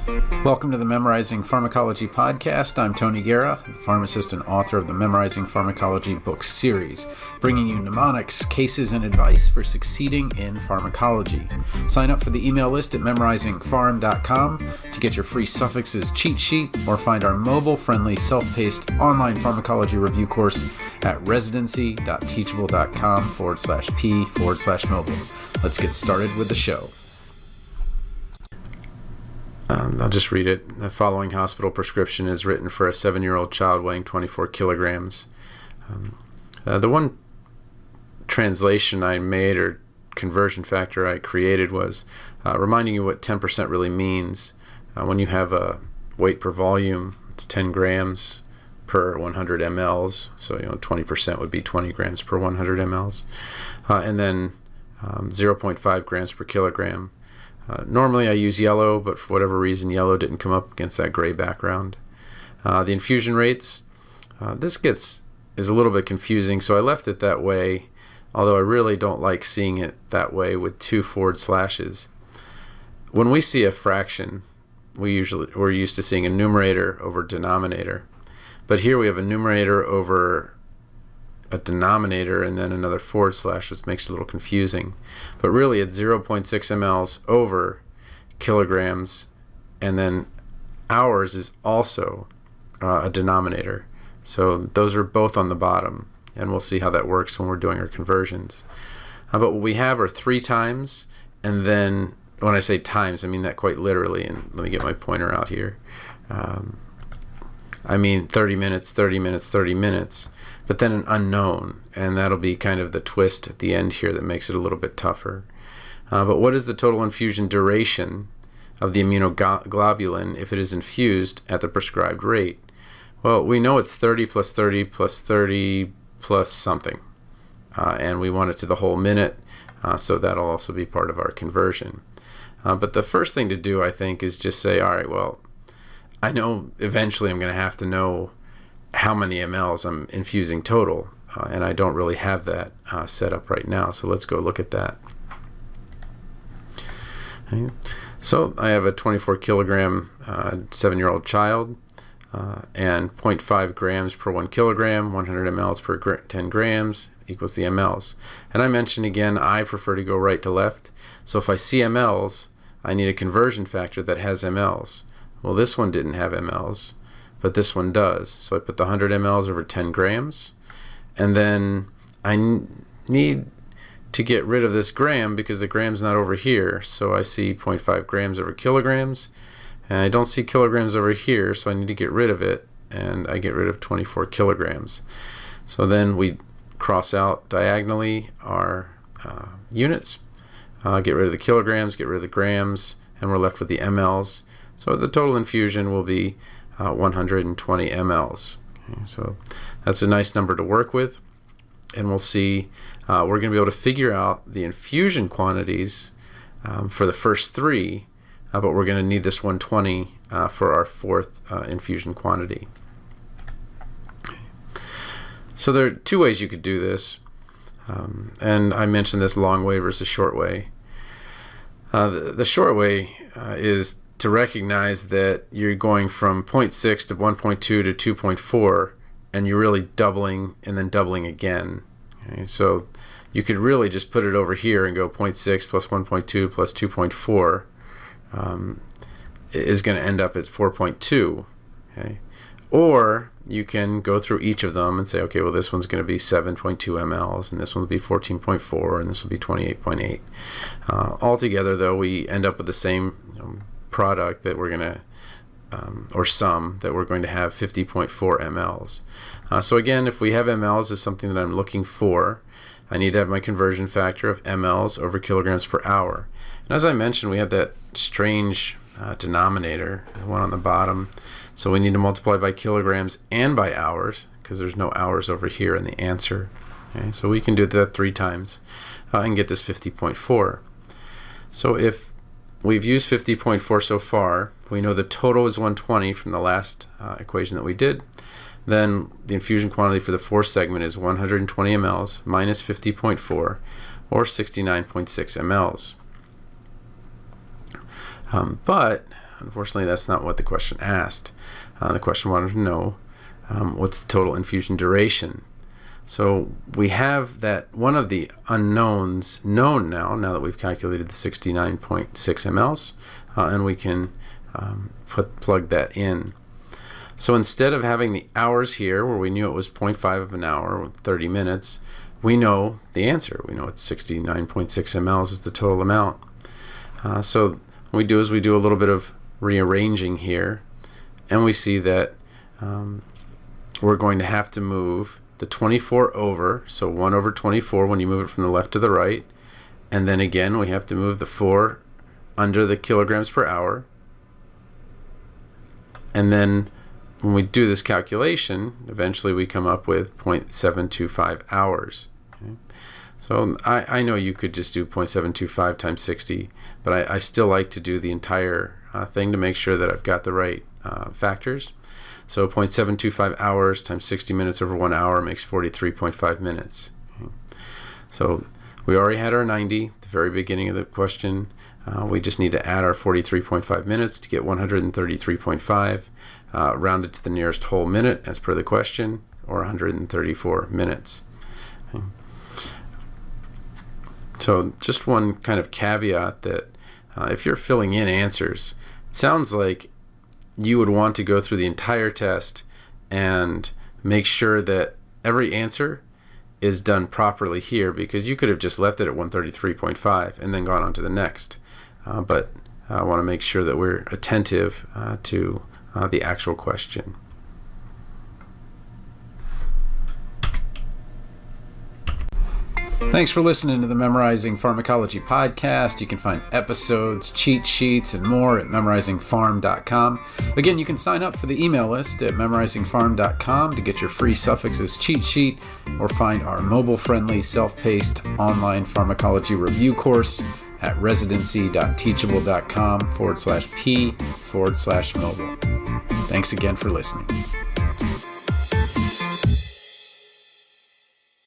Welcome to the Memorizing Pharmacology podcast. I'm Tony Guerra, pharmacist and author of the Memorizing Pharmacology book series, bringing you mnemonics, cases, and advice for succeeding in pharmacology. Sign up for the email list at memorizingpharm.com to get your free suffixes cheat sheet or find our mobile-friendly, self-paced online pharmacology review course at residency.teachable.com/p/mobile. Let's get started with the show. I'll just read it. The following hospital prescription is written for a 7-year-old child weighing 24 kilograms. The one translation I made or conversion factor I created was reminding you what 10% really means. When you have a weight per volume, it's 10 grams per 100 mLs. So 20% would be 20 grams per 100 mLs. And then 0.5 grams per kilogram. Normally I use yellow, but for whatever reason yellow didn't come up against that gray background. The infusion rates, this is a little bit confusing, so I left it that way, although I really don't like seeing it that way with 2 forward slashes. When we see a fraction, we're used to seeing a numerator over denominator, but here we have a numerator over a denominator and then another forward slash, which makes it a little confusing. But really it's 0.6 mLs over kilograms, and then hours is also a denominator. So those are both on the bottom, and we'll see how that works when we're doing our conversions. But what we have are 3 times, and then when I say times, I mean that quite literally, and let me get my pointer out here. I mean 30 minutes, 30 minutes, 30 minutes, but then an unknown, and that'll be kind of the twist at the end here that makes it a little bit tougher. But what is the total infusion duration of the immunoglobulin if it is infused at the prescribed rate? Well, we know it's 30 plus 30 plus 30 plus something, and we want it to the whole minute, so that'll also be part of our conversion. But the first thing to do, I think, is just say, all right, well, I know eventually I'm going to have to know how many mLs I'm infusing total, and I don't really have that set up right now, so let's go look at that. Okay. So I have a 24 kilogram 7-year-old child, and 0.5 grams per 1 kilogram, 100 mLs per 10 grams equals the mLs. And I mentioned again, I prefer to go right to left, so if I see mLs, I need a conversion factor that has mLs. Well, this one didn't have mLs, but this one does. So I put the 100 mLs over 10 grams, and then I need to get rid of this gram because the gram's not over here. So I see 0.5 grams over kilograms, and I don't see kilograms over here, so I need to get rid of it, and I get rid of 24 kilograms. So then we cross out diagonally our units, get rid of the kilograms, get rid of the grams, and we're left with the mLs. So the total infusion will be 120 mLs. Okay, so that's a nice number to work with, and we'll see we're going to be able to figure out the infusion quantities for the first 3, but we're going to need this 120 for our 4th infusion quantity. Okay. So there are 2 ways you could do this, and I mentioned this long way versus short way. The short way is to recognize that you're going from 0.6 to 1.2 to 2.4, and you're really doubling and then doubling again. Okay, so you could really just put it over here and go 0.6 plus 1.2 plus 2.4 is going to end up at 4.2. Okay? Or you can go through each of them and say, okay, well, this one's going to be 7.2 mLs, and this one will be 14.4, and this will be 28.8. Altogether, though, we end up with the same product that we're going to, or sum that we're going to have 50.4 mLs. So again, if we have mLs as something that I'm looking for, I need to have my conversion factor of mLs over kilograms per hour. And as I mentioned, we have that strange denominator, the one on the bottom. So we need to multiply by kilograms and by hours, because there's no hours over here in the answer. Okay, so we can do that 3 times and get this 50.4. So if we've used 50.4 so far, we know the total is 120 from the last equation that we did. Then the infusion quantity for the 4th segment is 120 mLs minus 50.4, or 69.6 mLs. But Unfortunately, that's not what the question asked. The question wanted to know what's the total infusion duration. So we have that one of the unknowns known now that we've calculated the 69.6 mLs, and we can plug that in. So instead of having the hours here, where we knew it was 0.5 of an hour, 30 minutes, we know the answer. We know it's 69.6 mLs is the total amount. So what we do is we do a little bit of rearranging here, and we see that we're going to have to move the 24 over, so 1 over 24 when you move it from the left to the right, and then again we have to move the 4 under the kilograms per hour, and then when we do this calculation, eventually we come up with 0.725 hours. Okay? So I know you could just do 0.725 times 60, but I still like to do the entire thing to make sure that I've got the right factors. So 0.725 hours times 60 minutes over 1 hour makes 43.5 minutes. Okay. So we already had our 90 at the very beginning of the question. We just need to add our 43.5 minutes to get 133.5, rounded to the nearest whole minute as per the question, or 134 minutes. Okay. So just one kind of caveat that if you're filling in answers, it sounds like you would want to go through the entire test and make sure that every answer is done properly here, because you could have just left it at 133.5 and then gone on to the next. But I want to make sure that we're attentive to the actual question. Thanks for listening to the Memorizing Pharmacology podcast. You can find episodes, cheat sheets, and more at memorizingpharm.com. Again, you can sign up for the email list at memorizingpharm.com to get your free suffixes cheat sheet, or find our mobile-friendly, self-paced online pharmacology review course at residency.teachable.com/p/mobile. Thanks again for listening.